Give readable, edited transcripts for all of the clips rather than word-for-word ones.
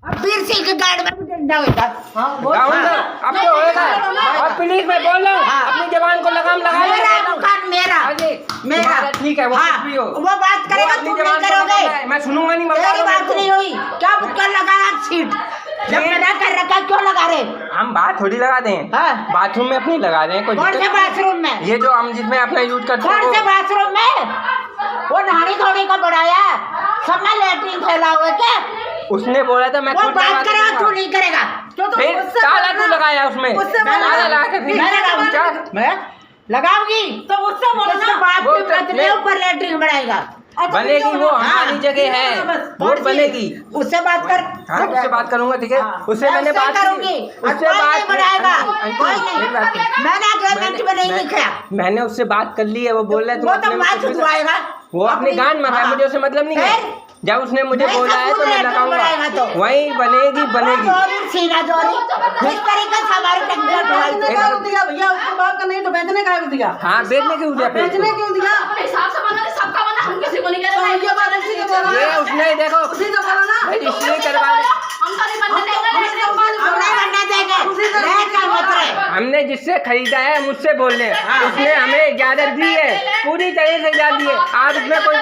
अब वीर सिंह के गार्ड में मुझे डंडा होगा। अब तो होएगा। और पुलिस में बोल रहा हूँ अपनी जवान को लगाम लगा ले। मेरा दुकान मेरा मेरा ठीक है वो कुछ भी हो वो बात करेगा तुम नहीं करोगे। मैं सुनूंगा नहीं। मेरी बात नहीं हुई क्या मुक्का लगाया सीट जब मैंने कर रखा क्यों लगा रहे। हम बात थोड़ी लगा दें। बाथरूम में अपनी लगा दें। कौन से बाथरूम में? ये जो हम जिसमें अपना यूज करते हैं। कौन से बाथरूम में? वो नहाने धोने का बढ़ाया सब में लैट्रिन फैला हुआ क्या? उसने बोला था मैं वो बात करेगा तू नहीं करेगा। फिर ताला तू लगाया उसमें ताला लगा के फिर लगाऊंगी तो उससे बोलना बाप के कितने ऊपर लैट्रिन बढ़ाएगा। बनेगी वो हमारी जगह है वोट बनेगी। उससे बात कर। हाँ उससे बात करूंगा ठीक है। उससे मैंने बात करूंगी उससे बात बढ़ाएगा मैंने अग्रीमेंट में नहीं लिखा। मैंने उससे बात कर ली है वो बोल रहा है वो तो बात सुधवाएगा वो अपने गान में मुझे उससे मतलब नहीं है। जब उसने मुझे बोला है तो मैं लगाऊंगा वही बनेगी बनेगी। सीना जोरी इस तरीके से हमारे भैया उसके बाप का नहीं तो बेचने का दिया। हाँ बेचने क्यों दिया? बेचने क्यों दिया? हिसाब से बना सबका बना हम किसी को नहीं कह रहे। ये बात ऐसी क्यों बोला? ये उसने देखो उसी को बोला ना इसलिए करवा हम तो नहीं बनने देंगे। हमने जिससे खरीदा है मुझसे बोल रहे हैं उसने हमें इजाजत दी है पूरी तरह से इजाजत दी है। आज उसमें कोई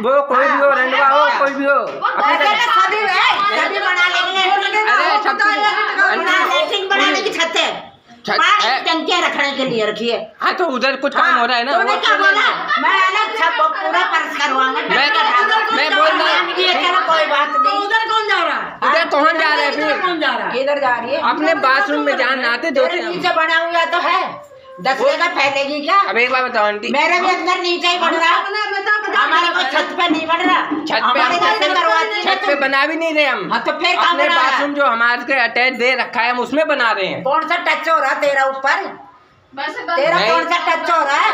वो कोई भी हो रंडवा हो कोई भी हो सभी बना बनाने की छत है टंकियां रखने के लिए रखिए। हाँ तो उधर कुछ काम हो रहा है ना। तो क्या बोला मैं अलग सब पूरा पर्स करवाऊंगा। मैं बोल रहा हूँ कोई बात नहीं। उधर कौन जा रहा है? उधर कौन जा रहा है? फिर कौन जा रहा है? किधर जा रही है? अपने बाथरूम में जहाँ नहाते धोते हैं नीचे बना हुआ तो है 10 जगह फैलेगी क्या? अब एक बार बताओ आंटी मेरे भी अंदर नीचे ही बन रहा हमारे को छत पे नहीं बन रहा। छत पे बना भी नहीं रहे हम। हाँ तो फिर अपने बाथरूम जो हमारे के अटैच दे रखा है हम उसमें बना रहे हैं। कौन सा टच हो रहा तेरा ऊपर? तेरा कौन सा टच हो रहा है?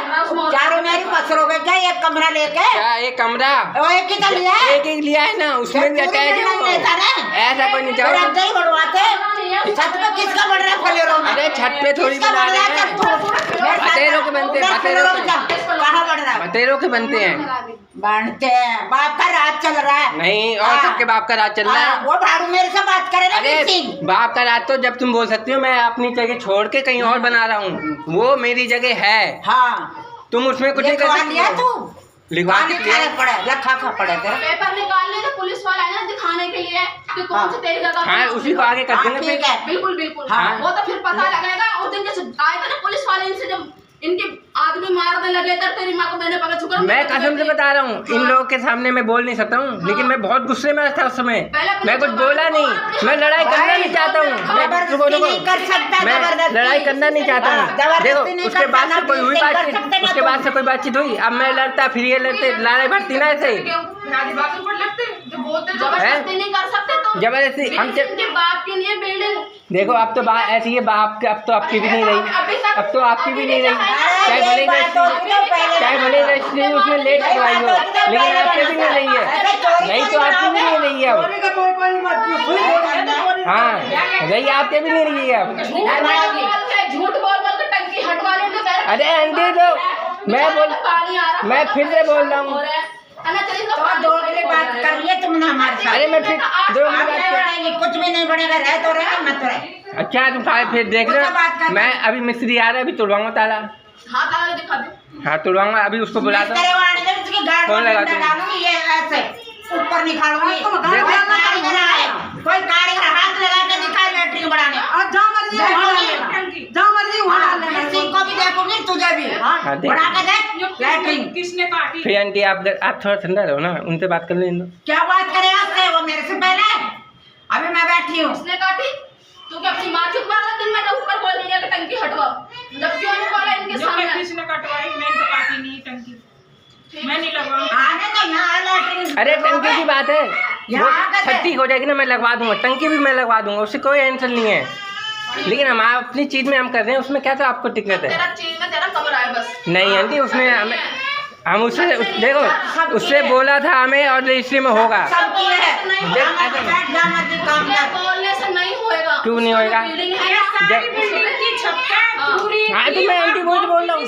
चारों मेरी पसरों के क्या एक कमरा लेके? क्या एक कमरा? एक ही लिया है। एक ही लिया है ना उसमें भी अटैच है। ऐसा कोई नहीं चाहो बढ़वाते छत पे किसका बन रहा है? फलेरों में। अरे छत पे थोड़ी बना रहे हैं बतेरों के बनते हैं। कहाँ बन रहा है? बतेरों के बनते हैं बनते हैं। बाप का राज चल रहा है। नहीं और सबके बाप का राज चल रहा है। वो भाड़ू मेरे से बात करे ना। अरे बाप का राज तो जब तुम बोल सकती हो मैं अपनी जगह छोड़ के कहीं और बना रहा हूँ वो मेरी जगह है। हाँ तुम उसमें कुछ नहीं कर सकती। लिखवा के रखा पड़े पेपर निकालने तो पुलिस वाला है ना दिखाने के लिए कि कौन सी तेरी जगह। हाँ उसी को आगे कर देंगे। बिल्कुल बिल्कुल हाँ। वो तो फिर पता लगेगा। उस दिन जैसे आए थे ना पुलिस वाले इनसे जब इनके आदमी मारने लगे तब तेरी माँ को मैंने पकड़ चुका। मैं कसम से बता रहा हूँ इन लोगों के सामने मैं बोल नहीं सकता हूँ लेकिन मैं बहुत गुस्से में था उस समय। मैं कुछ बोला नहीं। मैं लड़ाई करना नहीं चाहता हूँ। मैं लड़ाई करना नहीं चाहता हूँ। देखो उसके बाद से कोई हुई बातचीत उसके बाद से कोई बातचीत हुई। अब मैं लड़ता फिर ये लड़ते लड़ाई बढ़ती ना ऐसे जबरदस्ती नहीं कर सकते तुम। जबरदस्ती हम बाप के लिए बिल्डिंग देखो अब तो बात ऐसी है बाप के अब तो आपकी भी नहीं रही। अब तो आपकी भी नहीं रही। चाहे भले रजिस्ट्री उसमें लेट करवाई हो लेकिन आपकी भी नहीं रही है। नहीं तो आपकी भी नहीं रही है अब। हाँ रही आपके भी नहीं रही है अब। झूठ बोल के टंकी हटवा लो। अरे आंटी तो मैं फिर से बोल रहा हूँ। बात करिए तुमने हमारे साथ। अरे मैं फिर कुछ भी नहीं बनेगा। रह तो रहे मत रहे। अच्छा तुम फिर देख रहे मैं अभी मिस्त्री आ रहा है अभी तोड़वाऊंगा ताला। हाँ ताला दिखा दे। हाँ तोड़वाऊंगा अभी उसको बुला दो। फोन लगा दूंगी ये ऐसे ऊपर निकालूंगी। कोई कारीगर हाथ लगा के दिखाए लैट्रिन बनाने। जहाँ मर्जी वहाँ डाल लेना। को भी देखूंगी तुझे भी बना के देख लैट्रिन। किसने काटी? फिर आंटी आप थोड़ा ठंडा रहो ना उनसे बात कर लें। क्या बात करे आपसे? वो मेरे से पहले अभी मैं बैठी हूँ। उसने काटी तू क्या अपनी माँ चुप मारा दिन में ऊपर बोल रही है कि टंकी हटवाओ जब क्यों नहीं बोला इनके सामने? किसने कटवाई? मैं तो काटी नहीं टंकी। मैं नहीं लगवाऊंगी। आने तो यहाँ लैट्रिन। अरे टंकी की बात है छत्ती हो जाएगी ना मैं लगवा दूंगा। टंकी भी मैं लगवा दूंगा उससे कोई टेंशन नहीं है। लेकिन हम अपनी चीज में हम कर रहे हैं उसमें क्या तो आपको दिक्कत है? तेरा चीज में तेरा कमरा है बस। नहीं आंटी उसमें हम उससे देखो उससे बोला था हमें और रजिस्ट्री में होगा। बोलने से नहीं होएगा। क्यों नहीं होएगा? हाँ तो मैं आंटी बोल रहा हूँ।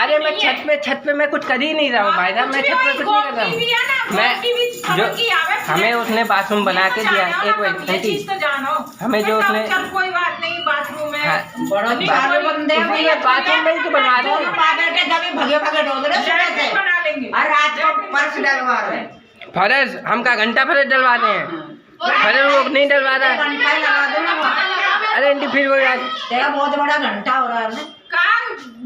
अरे मैं छत पे मैं कुछ कर ही नहीं रहा हूँ भाई साहब। मैं छत पे कुछ नहीं कर रहा हूँ। मैं जो हमें उसने बाथरूम बना के दिया। एक मिनट आंटी, तो जानो हमें जो उसने चल कोई बात नहीं, बाथरूम है बड़ा चालू बंदे उसने ये बाथरूम में ही तो बनवा रहे हैं। बेटे जब भगे भगे डोल रहे सुबह से बना लेंगे। और रात को पर्स डलवा रहे हैं। फर्ज हम का घंटा फर्ज डलवा रहे हैं, फर्ज वो नहीं डलवा रहा है। घंटा ही लगा दो ना वहाँ। अरे आंटी फिर वही बात, तेरा बहुत बड़ा घंटा हो रहा है ना।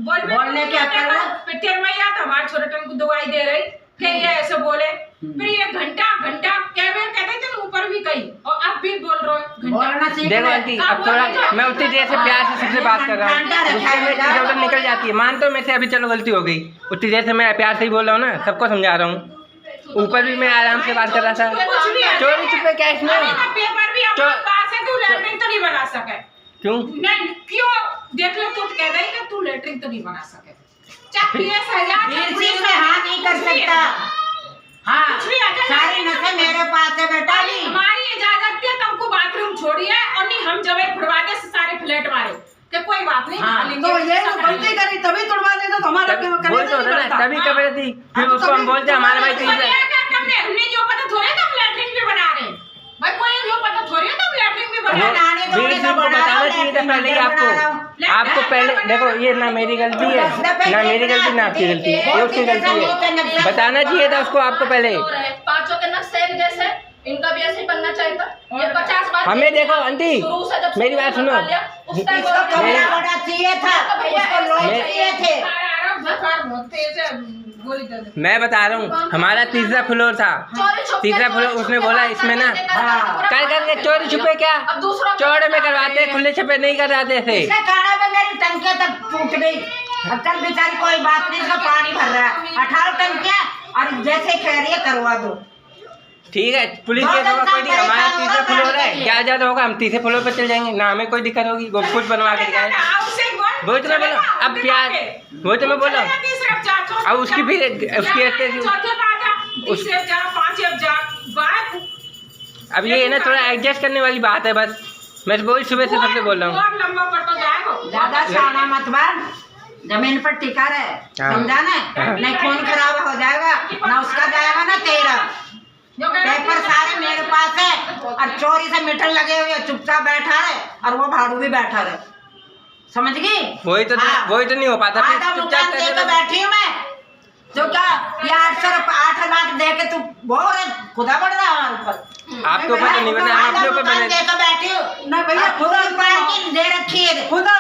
बोलने क्या कर रहा? पितर मैया तो हमारे छोटे को दवाई दे रही फिर ये ऐसे बोले, फिर ये घंटा घंटा कहते थे ऊपर भी कही और अब भी बोल रहे हो बोलना सीख देखो ले। आंटी अब थोड़ा मैं उतनी देर से प्यार से सबसे बात कर रहा हूँ, गुस्से में इधर उधर निकल जाती है। मानता हूँ मैं से अभी चलो गलती हो गई, उतनी देर से मैं प्यार से ही बोल रहा हूँ ना, सबको समझा रहा हूँ। ऊपर भी मैं आराम से बात कर रहा था। चोरी छुपे क्या इसमें? पेपर भी हमारे पास है, तू लैट्रिन तो नहीं बना सके। क्यों? नहीं क्यों देख लो, तू कह रही कि तू लैट्रिन तो नहीं बना सके। इस चीज में हाँ नहीं कर सकता। हाँ सारी नशे मेरे पास है बेटा। हमारी इजाजत है, तुमको बाथरूम छोड़िए और नहीं हम जब फुड़वा दे सारे फ्लैट मारे कि कोई बात नहीं। हाँ, तो ये तो गलती करी तभी तुड़वा दे तो हमारा क्यों वही तो होता ना, तभी कब थी फिर उसको हम बोलते हमारे भाई हमने जो पता थोड़े तुम लैट्रिन भी बना रहे भाई, कोई जो पता थोड़ी तुम लैट्रिन भी बना रहे। बीच को बताना चाहिए था पहले ही आपको पहले देखो ये ना मेरी गलती है ना मेरी गलती ना आपकी गलती है, ये उसकी गलती है। बताना चाहिए था उसको आपको पहले। पांचों के नक्शे एक जैसे, इनका भी ऐसे ही बनना चाहिए था। ये 50 बार हमें देखो आंटी मेरी बात सुनो, इसको कमरा बड़ा चाहिए था, उसको लोग चाहिए थे। मैं बता रहा हूँ हमारा तीसरा फ्लोर था, तीसरा फ्लोर उसने बोला इसमें ना कर करके चोरी छुपे क्या चौड़े में करवाते, खुले छुपे नहीं करवाते थे। इसके कारण में मेरी टंकियां तक टूट गई। अब कल बेचारी कोई बात नहीं, इसका पानी भर रहा है 18 टंकियां और जैसे कह रही है करवा दो। ठीक है पुलिस केस होगा कोई नहीं, हमारा तीसरा फ्लोर है, क्या ज्यादा होगा हम तीसरे फ्लोर पर चल जाएंगे ना, हमें कोई दिक्कत होगी, कुछ बनवा के दिखाए। वो तो मैं बोला अब प्यार, वो तो मैं बोला अब उसकी फिर अब ये है ना थोड़ा एडजस्ट करने वाली बात है बस, मैं वही सुबह से सबसे बोल रहा हूँ। ज्यादा शाना मत बन, जमीन पर टिका रहे, समझा ना? नहीं खून खराब हो जाएगा ना उसका जाएगा ना तेरा। पेपर सारे मेरे पास है और चोरी से मीटर लगे हुए, चुपचाप बैठा है और वो भाड़ू भी बैठा है, समझ गई? वही तो नहीं हो पाता फिर चुपचाप तो बैठी हूँ मैं, जो क्या ये 8 लाख दे के तू बहुत खुदा बढ़ रहा है हमारे ऊपर। आपके ऊपर तो नहीं बने, हम अपने ऊपर बने। दे तो बैठी हूँ ना भैया, खुदा पार्किंग दे रखी है, खुदा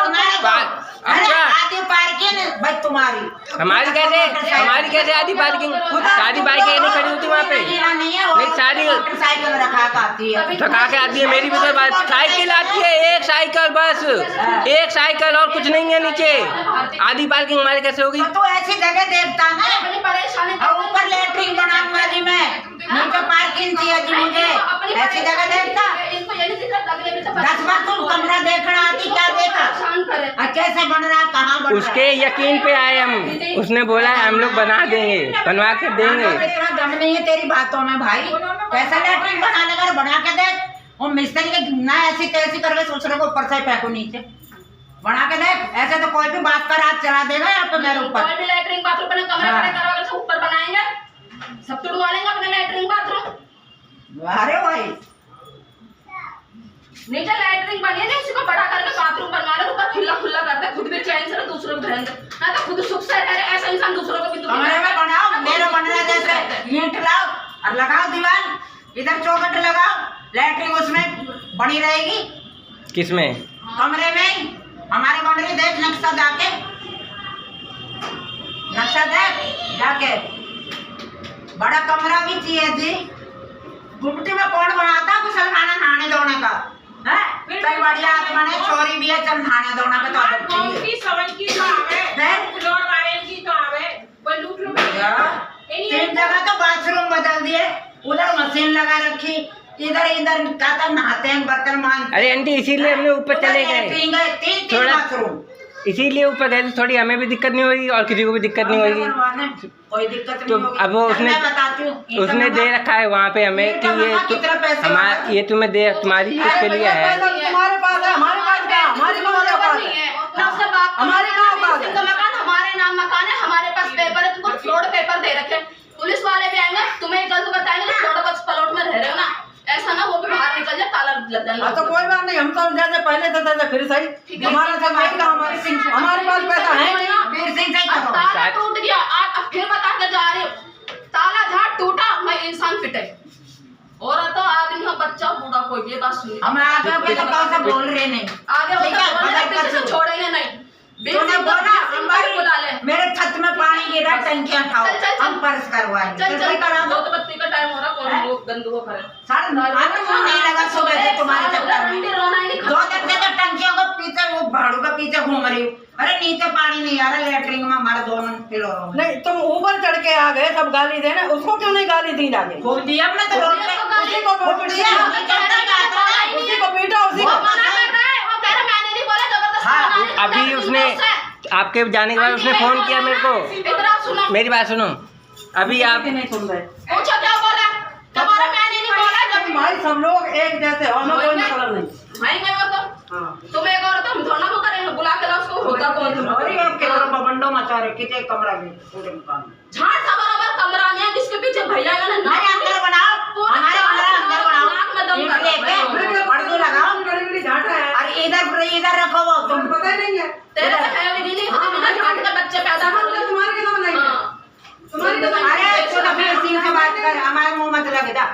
आधी पार्किंग भाई तुम्हारी, हमारी कैसे आधी पार्किंग, सारी बाइकें नहीं खड़ी होती वहाँ पे, नहीं सारी साइकिल रखा आती है, थका के आती है। मेरी भी तो बात, साइकिल आती है एक साइकिल बस, एक साइकिल और कुछ नहीं है नीचे, आधी पार्किंग हमारी कैसे होगी? तो ऐसी जगह देखता ना, और ऊपर लेटरिन बनाऊंगा जी मैं, नीचे पार्किंग चाहिए जी मुझे, ऐसी जगह देखता। 10 बार तुम कमरा देखना आती, क्या देखा कैसे बन रहा, कहाँ बन रहा? उसके यकीन पे आए हम, उसने बोला है हम लोग बना देंगे, बनवा के देंगे। इतना दम नहीं है तेरी बातों में भाई, कैसा लेटरिन बनाने का बना के देख। और मिस्त्री के ना ऐसी तैसी करके दूसरे को ऊपर से फेंको नीचे, बना के देख। ऐसे तो कोई भी बात पर हाथ चला देगा यहाँ पे मेरे ऊपर। कोई भी लैट्रिन बाथरूम बने कमरे बड़े करवाकर सब ऊपर बनाएंगे, सब तुड़वा लेंगे अपने लैट्रिन बाथरूम। अरे भाई नीचे लैट्रिन बनी है, उसी को बड़ा करके बाथरूम बनवा ले, ऊपर खुला खुला कर दे, खुद भी चैन से दूसरों को रहेंगे ना, तो खुद सुख से रहे। ऐसा इंसान दूसरों को भी कमरे में बनाओ, मेरे बनने जैसे ईंट लाओ और लगाओ दीवार, इधर चौखट लगाओ, लैट्रिन उसमें बनी रहेगी। किसमें? कमरे में हमारे बन रही, देख नक्शा जाके, नक्शा देख जाके। बड़ा कमरा भी चाहिए थी, गुमटी में कौन बनाता कुशल खाना नहाने धोने का है? चल बढ़िया आत्मा ने छोरी भी है, चल नहाने धोने का तो आदत चाहिए। तीन जगह तो बाथरूम बदल दिए, उधर मशीन लगा रखी, इधर कहता नहाते हैं बर्तन मान। अरे आंटी इसीलिए हमने ऊपर चले गए, तीन बाथरूम, इसीलिए ऊपर गए थोड़ी हमें भी दिक्कत नहीं होगी और किसी को भी दिक्कत नहीं होगी। कोई दिक्कत तो नहीं होगी। अब वो उसने दे रखा है वहाँ पे हमें कि ये तुम्हें दे, तुम्हारी उसके लिए है। तुम्हारे पास है, हमारे पास क्या, हमारी कहाँ औकात है? हमारे कहाँ औकात है? हमारे नाम मकान है, हमारे पास पेपर है, तुमको फ्लोर पेपर दे रखे, पुलिस वाले भी आएंगे तुम्हें गलत बताएंगे, फ्लोर ऐसा ना वो भी बाहर निकल जाए, ताला लग जाए। हाँ तो कोई बात नहीं, हम तो जैसे पहले थे तैसे फिर सही। हमारा सब यही काम है, हमारे पास पैसा है नहीं। वीर सिंह से अब करो। ताला टूट गया, आज अब फिर बता के जा रहे हो, ताला जहाँ टूटा मैं इंसान फिटे, औरत हो आदमी हो बच्चा हो बूढ़ा कोई भी, ये बात सुनिए। हम आगे के तो कौन सा बोल रहे नहीं। आगे ठीक है, होता बगल किसी कर छोड़ेंगे नहीं। तूने बोला हमारी बुला ले। मेरे छत में पानी गिरा, टंकियां उठाओ, चल, चल, चल। हम पर्स करवाएंगे। चल चल करा दो। दो बत्ती का टाइम हो रहा, कौन वो गंदू वो करे। साढ़े 9 नहीं लगा सुबह से तुम्हारे चक्कर में। रंडी रोना ही नहीं 2 दिन से तो टंकियों को पीछे वो भाड़ू के पीछे घूम रही हूँ। अरे नीचे पानी नहीं आ रहा लेटरिन में हमारे 2 फ्लोरों में। नहीं तुम ऊपर चढ़ के आ गए, सब गाली देना, उसको क्यों नहीं गाली दी जाके? खूब दिया हमने तो रोड पे। उसी को खूब दिया, हमें चढ़ता जाता है। उसी को पीटा, उसी वो को। मना कर रहा है, वो कह रहा मैंने नहीं बोला, जबरदस्ती हाँ, बना रही है, अभी तुम उसने आपके जाने के बाद उसने फोन किया मेरे को। इधर आओ, सुनो मेरी बात सुनो, अभी आप नहीं सुन रहे। पूछो क्या बोला, तुम्हारा मैंने नहीं बोला, जब भाई सब लोग एक जैसे हो, हमें कोई मतलब नहीं। भाई मैं तो हाँ। तुम एक और तुम थोड़ा वो करेंगे, बुला के लाओ उसको, होता कौन तुम। अरे आप कितना बबंडो मचा रहे, कितने कमरा में पूरे मकान में। झाड़ सा बराबर कमरा नहीं है, जिसके पीछे भैया ने हमारे अंदर बनाओ, हमारे कमरा अंदर बनाओ, ईंट लेके पर्दे लगाओ और इधर रखो वो तुम। पता ही नहीं है तेरे तो है भी नहीं, तो बिना झाड़ के बच्चे पैदा कर ले। तुम्हारे के नाम नहीं है। अरे तू तो वीर सिंह से बात कर, हमारे मुंह मत लग जा।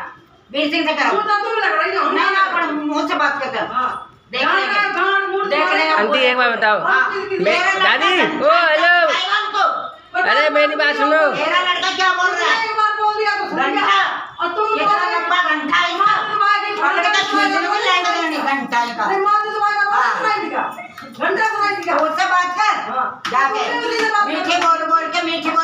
वीर सिंह से करो। तुम लग रही हो। नहीं ना, पर मुंह से बात करते हैं। देख लेंगे, देख लेंगे। आंटी एक बार बताओ, मेरा लड़का दादी क्या- ओ हेलो, साइवान को, अरे मेरी बात सुनो। मेरा लड़का क्या बोल रहा है? एक बार बोल दिया तो सुन घंटा, गया। और तुम ये तो लंबा घंटा है ना, और लड़का खींचने को लैंड देनी घंटा है का। अरे माँ तो तुम्हारा हाँ। सुनाई दिया, घंटा सुनाई दिया। उससे बात कर जाके, मीठे बोल बोल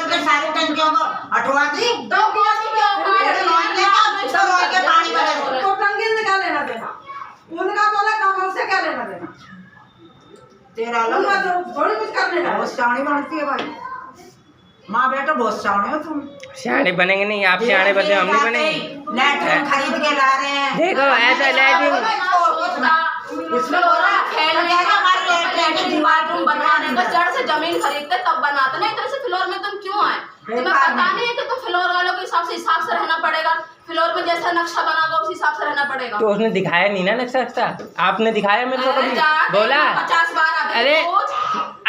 के सारी टंकियों को हटवा दी। तो कौन सी क्यों मेरे नॉन के का दूसरा रोल के पानी भरे। तो टंकी से क्या लेना देना, उनका बोला काम, उससे क्या लेना देना? तेरा उनका लोग तो थोड़ी कुछ करने का। बहुत शानी बनती है भाई, माँ बेटा बहुत शाने हो तुम। सियाने बनेंगे नहीं, आप सियाने बनते हम नहीं बनेंगे। लैट्रिन खरीद के ला रहे हैं। देखो ऐसा लैट्रिन, इसमें हो रहा दीवार तुम बनवाने का जड़ से जमीन खरीदते तब बनाते, नहीं तो ऐसे फ्लोर में तुम क्यों आए? तुम्हें पता नहीं है कि तुम फ्लोर वालों के हिसाब से रहना पड़ेगा, फ्लोर में जैसा नक्शा बना होगा उस हिसाब से रहना पड़ेगा। तो उसने दिखाया नहीं ना नक्शा वक्शा, आपने दिखाया मेरे को कभी? बोला 50 बार अरे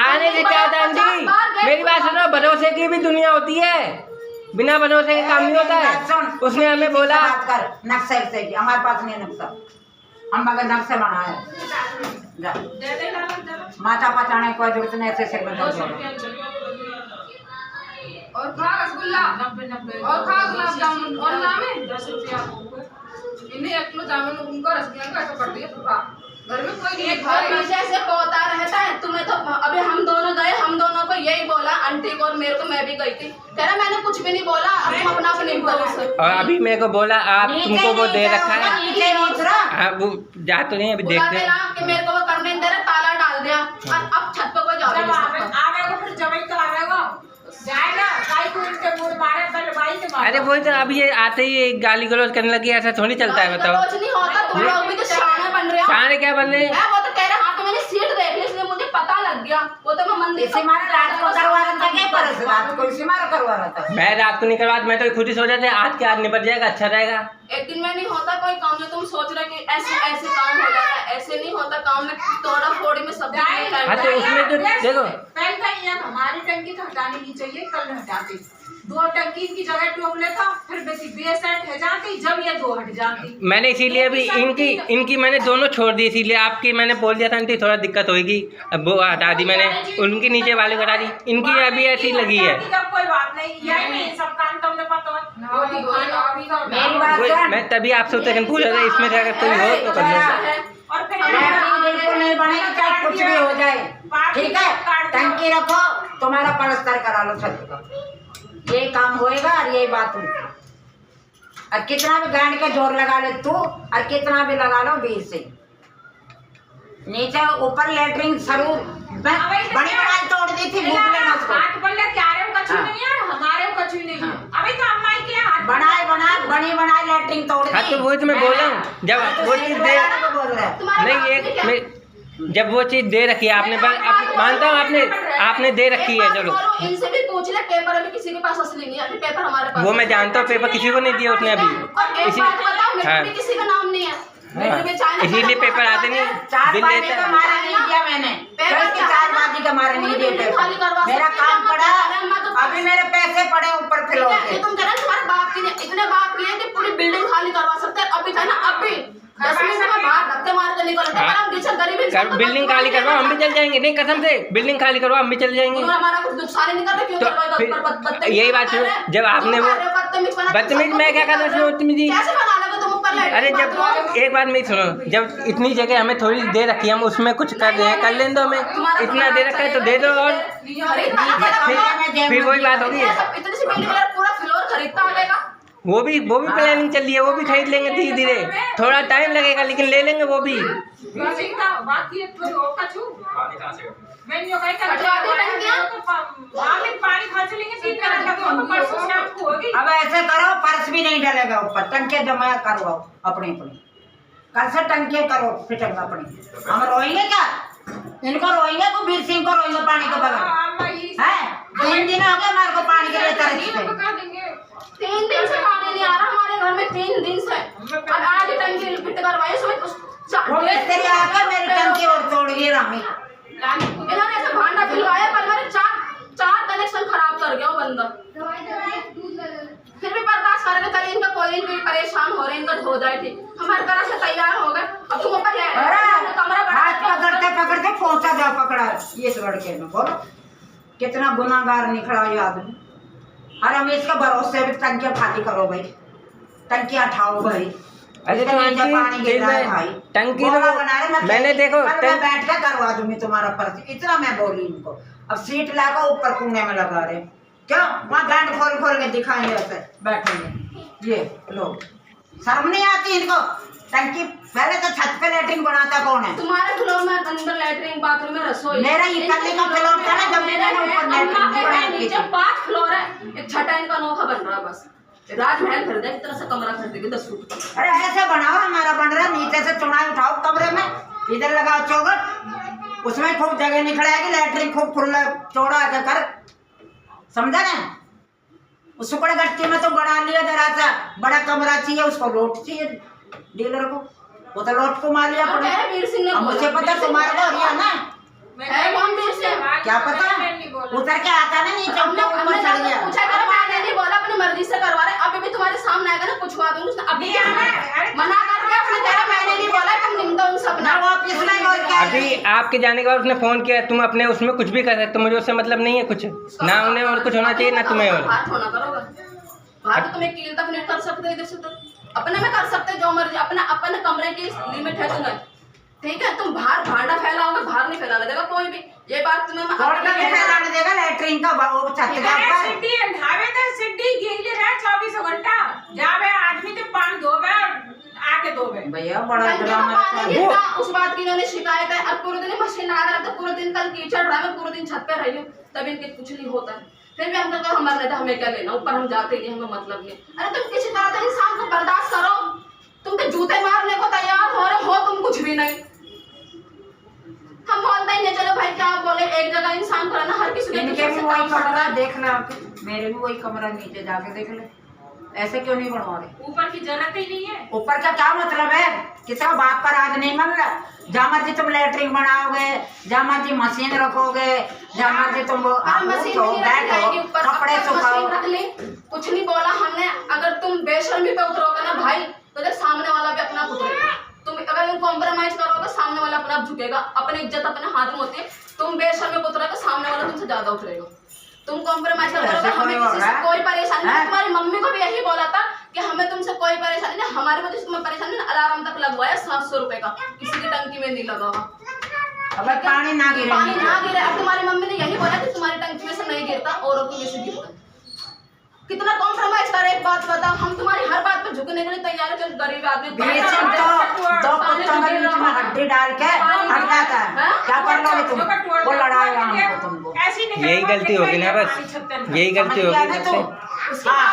आने से क्या होता है आंटी, मेरी बात सुनो, भरोसे की भी दुनिया होती है, बिना भरोसे के काम नहीं होता है। उसने हमें बोला बात कर नक्शे से की, हमारे पास नहीं नक्शा, हम मगर नक्शे बनाए। जा दे दे ना जरा। माथा पचाने को जरूरत नहीं, ऐसे से बता दो। और खा रसगुल्ला 90 और खा गुलाब जामुन और नाम है 10 रुपया। इन्हें 1 किलो जामुन उनको रसगुल्ला का ऐसा कर दिया तो खा। घर में कोई नहीं है, हमेशा से होता रहता है। तुम्हें तो अभी हम दोनों गए, हम दोनों को यही बोला, आंटी को और मेरे को, मैं भी गई थी, कह रहा मैंने कुछ भी नहीं बोला, अब तुम अपना अपनी बोलो। और अभी मेरे को बोला आप तुमको वो दे रखा है, नीचे नहीं उतरा। आप वो जा तो नहीं अभी बुला देखते के ला कि मेरे को वो करने नहीं दे रहा, ताला डाल दिया और अब छत पे कोई जा जब नहीं सकता। आवेगा फिर जब तो आवेगा जाएगा काई को इनके मुंह मारे पहले भाई के मारे। अरे वही तो अभी ये आते ही गाली गलौज करने लगी, ऐसा थोड़ी चलता है बताओ। कुछ नहीं होता, तुम लोग भी तो शाने बन रहे हो। शान क्या बनने, मैं वो तो कह रहा हाँ तो मैंने सीट देख ली इसलिए मुझे पता लग गया, वो तो मैं मंदिर इसी मारे रात को करवा रहा था, क्या पर रात को इसी मारे करवा रहा था। मैं रात को नहीं करवा, मैं तो खुद ही सोचा था आज के आज निपट जाएगा, अच्छा रहेगा। एक दिन में नहीं होता कोई काम, जो तुम सोच रहे कि ऐसे ऐसे काम हो जाता है, ऐसे नहीं होता काम में, तोड़ा फोड़ी में सब हाँ तो उसमें तो देखो, पहले तो ये हमारी टंकी तो हटानी नहीं चाहिए, कल हटाते 2 टंकी की जगह टोप लेता, फिर बेसेंट है जाती, जब ये 2 हट जाती। मैंने इसीलिए अभी इनकी मैंने दोनों छोड़ दी, इसीलिए आपकी मैंने बोल दिया था आंटी थोड़ा दिक्कत होगी, अब वो हटा दी मैंने, उनकी नीचे वाले को हटा दी, इनकी अभी ऐसी लगी है। जब कोई बात नहीं, यही नहीं सब काम तुमने पता है। मेरी बात सुन, मैं तभी आपसे उतरकर पूछ रहा था, इसमें से अगर कोई हो तो कर लो। और फिर लैट्रिन बिल्कुल नहीं बनेगी, चाहे कुछ भी हो जाए, ठीक है। टंकी रखो, तुम्हारा पलस्तर करा लो छत का, ये काम होएगा और यही बात हुई। और कितना भी गांड के जोर लगा ले तू, और कितना भी लगा लो 20 से नीचे ऊपर लैट्रिन सरू बड़ी बड़ी तोड़ दी थी, भूख लेना उसको। हाथ बोले क्यारे को कछु नहीं है, हमारे को कछु नहीं है। अभी तो अम्मा के हाथ बनी बनाई लैट्रिन तोड़ दी। हाँ तो वही तो मैं बोल रहा हूँ, जब वो चीज दे बोल रहा है नहीं, एक जब वो चीज दे रखी है आपने, मानता हूँ आपने दे रखी है, चलो इनसे भी पूछ ले, पेपर अभी किसी के पास असली नहीं है, अभी पेपर हमारे पास। वो मैं जानता हूँ, पेपर किसी को नहीं दिया उसने अभी। और एक बात बताओ, मेरे भी किसी का नाम नहीं है, इसीलिए पेपर आते नहीं, बिल लेते का मारा नहीं दिया मैंने, चारबाजी का मारा नहीं दिया, मेरा काम पड़ा, अभी मेरे पैसे पड़े ऊपर फ्लोर पे। तुम कह रहे तुम्हारे बाप की इतने बाप की है कि पूरी बिल्डिंग खाली करवा सकते हैं, अभी था ना, अभी 10 मिनट में बाहर धक्के मार के निकलते हैं, हम किसी गरीब इंसान को बिल्डिंग खाली करवाओ, हम भी चल जाएंगे। नहीं कसम से, बिल्डिंग खाली करवाओ, हम भी चल जाएंगे। हमारा कुछ नुकसान ही नहीं कर रहे, क्यों करवाएगा? यही बात है, जब आपने वो बदतमीज, मैं क्या कर रहा हूँ बदतमीजी? कैसे बना लोगे तुम ऊपर लाइट? अरे जब एक बात मेरी सुनो, जब इतनी जगह हमें थोड़ी दे रखी है, हम उसमें कुछ कर रहे हैं, कर लें दो, हमें इतना दे रखा है तो दे दो। और फिर वही बात होगी, इतनी सी बिल्डिंग पूरा फ्लोर खरीदता आएगा। वो भी प्लानिंग चल रही है, वो भी खरीद लेंगे धीरे धीरे, थोड़ा टाइम लगेगा लेकिन ले लेंगे वो भी। अब ऐसे करो, फर्श भी नहीं डलेगा ऊपर, टंके जमा करवाओ अपने कल से टंके करो फिटिंग अपनी। हम रोएंगे क्या? इनको रोएंगे को वीर सिंह को रोएंगे पानी के बगैर है? 3 दिन हो गए हमारे को पानी के लिए तरसते। 3 दिन से पानी नहीं आ रहा हमारे घर में, 3 दिन से। और आज टंकी फिट करवाई, वो मिस्त्री आकर मेरी टंकी और तोड़ गई रामी। इन्होंने ऐसा भांडा खिलवाया, पर मेरे 4 कनेक्शन खराब कर गया वो बंदा। फिर भी बर्दाश्त करेंगे, चलिए इनका कोई भी परेशान हो रहे, इनका हो जाए ठीक। हमारी तरफ से तैयार हो गए, अब तुम ऊपर कमरा हाथ पकड़ते पकड़ते पहुंचा जा पकड़ा इस लड़के में। बोलो कितना गुनाहगार निकला ये आदमी। और हम इसके भरोसे भी टंकियां खाली करो भाई, टंकियां उठाओ भाई। अरे तो पानी गिर रहा है भाई, टंकी तो मैंने देखो बैठ के करवा दूंगी तुम्हारा पर्स, इतना मैं बोली इनको। अब सीट लाकर ऊपर कुएं में लगा रहे, क्यों वहाँ गांड खोल के दिखाएंगे ऐसे बैठेंगे ये लोग। शर्म नहीं आती इनको? टंकी पहले तो छत पे लैट्रिन बनाता कौन है? तुम्हारे फ्लोर में अंदर लैट्रिन, बाथरूम में रसोई। मेरा ये कल्ले का फ्लोर था ना, जब मैंने ऊपर लैट्रिन नीचे 5 फ्लोर है, एक छठा इनका अनोखा बन रहा है। बस राजमहल खरीदे, एक तरह से कमरा खरीदेंगे 10 फुट। अरे ऐसे बनाओ, हमारा बन रहा है, नीचे से चुनाई उठाओ कमरे में, इधर लगाओ चौखट, उसमें खूब जगह निकलेगी, लैट्रिन खूब खुला चौड़ा कर, समझा ना? उस सुकड़ गट्टी में तो बना लिया, जरा सा बड़ा कमरा चाहिए, उसको लोट चाहिए डीलर को, वो तो लोट को मार लिया पड़ा। मुझे पता तुम्हारे को रिया ना है कौन वीर सिंह? क्या पता, उतर के आता ना नीचे, ऊपर चढ़ गया। पूछा करो, मैंने नहीं बोला, अपनी मर्जी से करवा रहे। अभी भी तुम्हारे सामने आएगा ना, पूछवा दूंगी उसने। अभी मना करके अपने कह रहा मैंने नहीं बोला, तुम निम्दा उन सपना वो ऑफिस में और क्या। अभी आपके जाने के बाद उसने फोन किया, तुम अपने उसमें कुछ भी कर सकते हो, मुझे उससे मतलब नहीं है कुछ, ना उन्हें और कुछ होना चाहिए ना तुम्हें। और बात होना करोगे, बात तो तुम एक कील तक नहीं कर सकते, इधर से तो अपने में कर सकते जो मर्जी, अपने कमरे की लिमिट है तुम्हें, ठीक है? तुम बाहर भांडा फैलाओगे, बाहर नहीं फैलाने देगा कोई भी, ये बात तुम्हें फैलाने देगा लैट्रिन का वो छत का ऊपर। सिड्डी ढाबे तो सिड्डी गिंगली रहे 24 घंटा, जावे आदमी तो पानी धोवे आके धोवे। भैया बड़ा ड्रामा, उस बात की इन्होंने शिकायत है। अब पूरे दिन मशीन लगा कर रखते, पूरे दिन कल कीचड़ रहा है, पूरे दिन छत पे रही हूँ, तब इनके कुछ नहीं होता है। फिर भी हम कहते हैं हमारे नेता, हमें क्या लेना, ऊपर हम जाते नहीं, हमें मतलब नहीं। अरे तुम किसी तरह तो इंसान को बर्दाश्त करो, तुम तो जूते मारने को तैयार हो रहे हो, तुम कुछ भी नहीं। हम बोलते ही नहीं, चलो भाई क्या बोले, एक जगह इंसान को रहना, हर किसी इनके भी वही कमरा देखना, मेरे भी वही कमरा, नीचे जाके देख ले, ऐसे क्यों नहीं बनवा रहे? ऊपर की जरूरत ही नहीं है। ऊपर का क्या मतलब है? कितना बाप का राज नहीं मन रहा? जहाँ मर्जी तुम लैट्रिन बनाओगे, जहाँ मर्जी मशीन रखोगे, जहाँ मर्जी तुम बैठो कपड़े सुखाओ, कुछ नहीं बोला हमने। अगर तुम बेशर्मी पे उतरोगे ना भाई, तो देख सामने वाला भी अपना उतरेगा। तुम अगर कॉम्प्रोमाइज करोगे, सामने वाला अपना झुकेगा, अपनी इज्जत अपने हाथ में होती है। तुम बेशर्मी पे उतरोगे, सामने वाला तुमसे ज्यादा उतरेगा। तुम कॉम्प्रोमाइज करोगे, हमें किसी से कोई परेशानी नहीं। तुम्हारी मम्मी को भी यही बोला था कि हमें तुमसे कोई परेशानी नहीं, हमारे वजह से तुम्हें परेशानी नहीं। अलार्म तक लगवाया 700 रुपए का, किसी की टंकी में नहीं लगा हुआ। अब पानी ना गिरे, पानी ना गिरे। अब तुम्हारी मम्मी ने यही बोला कि तुम्हारी टंकी में से नहीं गिरता, औरों की में से गिरता। कितना कॉम्प्रोमाइज करे, एक बात बताओ, हम तुम्हारी हर बात पे झुकने के लिए तैयार है। चल गरीब आदमी तो दो कुत्तों के बीच में हड्डी डाल के हट जाता है, क्या कर लोगे तुम? वो लड़ाएगा हमको तुमको। यही गलती होगी ना, बस यही गलती होगी सबसे।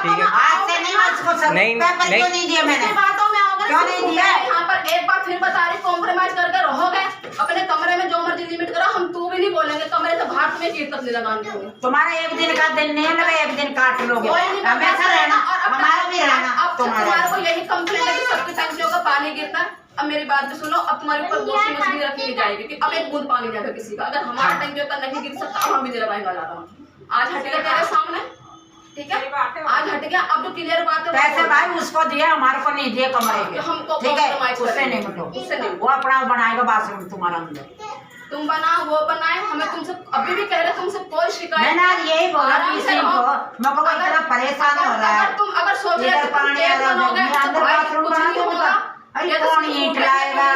ठीक है, आज से नहीं, उसको सब पेपर क्यों नहीं दिया मैंने? बातों में आओगे, क्यों नहीं दिया? यहाँ पर एक बात फिर बता रही, कॉम्प्रोमाइज करके रहोगे, अपने कमरे ईंट तक नहीं लगानी होगी। तुम्हारा एक दिन का दिन नहीं लगे, एक दिन काट लोगे, हमेशा रहना, हमारा भी रहना। अब तुम्हारे को यही कंप्लेंट है कि सबकी टंकियों का पानी गिरता है। अब मेरी बात भी सुनो, अब तुम्हारे ऊपर वॉशिंग मशीन रखी नहीं जाएगी कि अब एक बूंद पानी जाएगा किसी का। अगर हमारा टंकियों का नहीं गिर सकता, अब हम भी लगाएंगे ज़्यादा। आज हटेगा तेरे सामने, ठीक है, आज हट गया। अब जो क्लियर बात है पैसे भाई उसको दिया, हमारे को नहीं दिए कमरे के, हमको ठीक है, compromise उससे करेंगे। नहीं मिलो, उससे नहीं। वो अपना बनाएगा बाथरूम तुम्हारा अंदर। तुम बनाओ वो बनाए, हमें तुमसे अभी भी कह रहे तुमसे कोई शिकायत। मैंने आज यही बोला आराम से किसी रहो। को, मैं को इतना परेशान हो रहा है। अगर तुम अगर सोच रहे इधर हो पानी आ रहा है, अंदर बाथरूम बना दूंगा, अरे कौन ईंट लाएगा,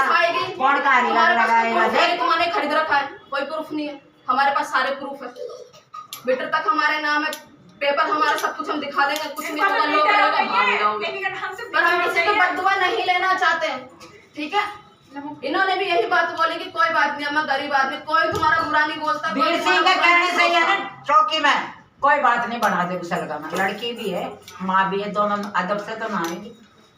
कौन कारीगर लगाएगा, देख तुम्हारे खरीद रखा है, कोई प्रूफ नहीं है। हमारे पास सारे प्रूफ है, मीटर तक हमारे नाम है, पेपर हमारे सब कुछ हम दिखा देंगे। कुछ नहीं तो लोग भाग जाओगे, पर हम किसी को बददुआ नहीं लेना चाहते हैं, ठीक है। इन्होंने भी यही बात बोली कि कोई बात नहीं, मैं गरीब आदमी, कोई तुम्हारा बुरा नहीं बोलता। वीर सिंह के कहने से ही है ना, चौकी में कोई बात नहीं बना दे उसे लगाना, लड़की भी है, माँ भी है, दोनों अदब से तो ना आएगी,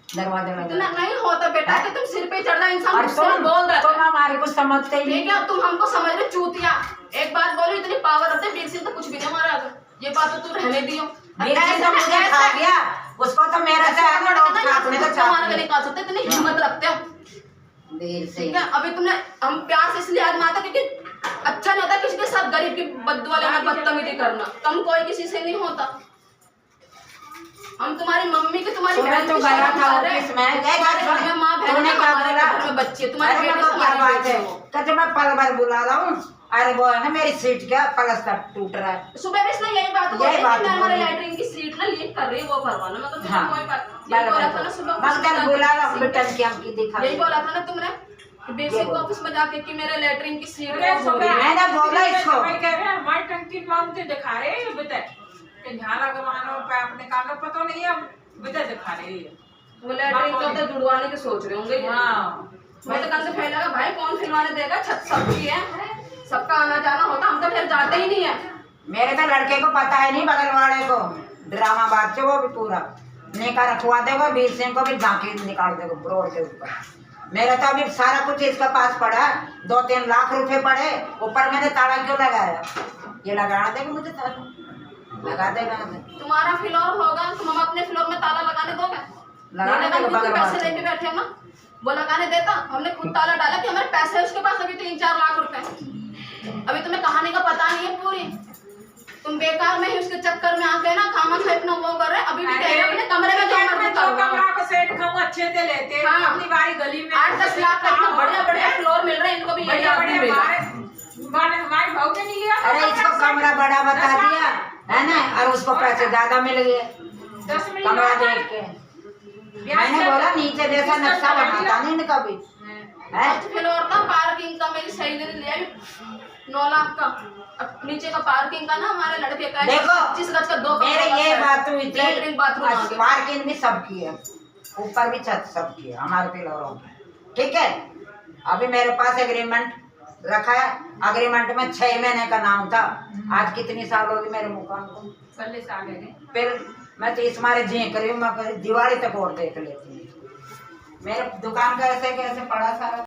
दरवाजा इतना लगा। नहीं होता बेटा कि तुम सिर पे चढ़ रहा इंसान और गुस्से में बोल रहा तुम हमारे को समझते ही ठीक नहीं। है। तुम हमको समझ रहे चूतिया, एक बात बोलो, इतनी पावर रखते वीर सिंह तो कुछ भी नहीं हमारा आगे। ये बात तो तू रहने दियो। वीर सिंह तो मुझे खा गया, उसको तो मेरे से आगे लोग छापने तो हमारा छापने। निकाल सकते, इतनी हिम्मत रखते हो, वीर ठीक सिंह है। अभी तुमने हम प्यार से इसलिए आजमाता क्योंकि अच्छा नहीं होता किसी के साथ गरीब की बददुआ लेना, बदतमीजी करना, कम कोई किसी से नहीं होता। हम तुम्हारी मम्मी की तुम्हारी तुम्हें तो गया था ऑफिस में, घर में माँ बहन तूने क्या हमारे बोला? घर में बच्चे, तुम्हारे अरे बेटे मेरे को क्या हमारे बात है, बेटे हो। कहते मैं पल भर बुला रहा हूँ, अरे वो है ना मेरी सीट क्या प्लास्टर टूट रहा है। सुबह भी इसने यही बात बोली यही कि बात मैं हमारे बोली। लैट्रिन की सीट ना लीक कर रही है, वो भरवाना। मैं तो हाँ। कोई बात यही बोला था ना सुबह, मगर बुला रहा हूँ बेटा की हमकी दिखा। यही बोला था ना तुमने कि बेसिक ऑफिस में जाके कि मेरे लैट्रिन की सीट अरे वो हो रही है। मैंने बोला इसको। भाई कह रहे हैं हमारी टंकी मांगते दिखा रहे हैं, बता कि यहाँ लगवाना पे अपने कागज पता नहीं है, बता दिखा रहे हैं। वो लैट्रिन को तो जुड़वाने की सोच रहे होंगे। हाँ मैं तो कल से फैलागा भाई कौन फिलवाने देगा, छत सबकी है, सबका आना जाना होता, हम तो फिर जाते ही नहीं है। मेरे तो लड़के को पता है नहीं, बगल वाले को ड्रामा बात से वो भी पूरा निका रखवा देगा, वीर सिंह को भी झांकी निकाल देगा रोड के ऊपर। मेरा तो अभी सारा कुछ इसका पास पड़ा, 2-3 लाख रुपए पड़े, ऊपर मैंने ताला क्यों लगाया, ये लगाना देगा मुझे ताला, लगा देगा। तुम्हारा फ्लोर होगा, तुम हम अपने फ्लोर में ताला लगाने दोगे? लगाने नहीं देगा लगाने, बगल पैसे वाले। लेके बैठे हो ना, वो लगाने देता। हमने खुद ताला डाला कि हमारे पैसे है उसके पास अभी 3-4 लाख रुपए। अभी तुम्हें कहानी का पता नहीं है पूरी, तुम बेकार में ही उसके चक्कर में आके ना खामा खा इतना वो कर रहे। अभी भी कह रहे हो अपने कमरे में जो मर्जी करो। कमरा को सेट खाऊं अच्छे से लेते हैं, हाँ। अपनी बारी गली में 8-10 लाख का इतना बढ़िया बढ़िया फ्लोर मिल रहा है, इनको भी यही आदमी मिल रहा है। हमारे भाव ने नहीं लिया। अरे इसको कमरा बड़ा बता दिया है ना, और उसको पैसे ज्यादा मिल गए 10 मिनट कमरा देख के। मैंने बोला नीचे जैसा नक्शा बनाता नहीं ना कभी है। फ्लोर का पार्किंग का मेरी सही ने लिया 9 लाख का। अब नीचे का पार्किंग का ना हमारे लड़के का देखो 25 गज का 2 मेरे ये बात हुई लैट्रिन थी, बाथरूम आ गया। पार्किंग भी सबकी है, ऊपर भी छत सबकी है हमारे फ्लोरों की, ठीक है। अभी मेरे पास एग्रीमेंट रखा है, एग्रीमेंट में 6 महीने का नाम था, आज कितनी साल होगी मेरे मकान को, 40 साल है। फिर मैं तो इस मारे जी करी हूँ, मैं दिवाली तक और देख लेती हूँ। मेरे दुकान का ऐसे कैसे पड़ा सारा।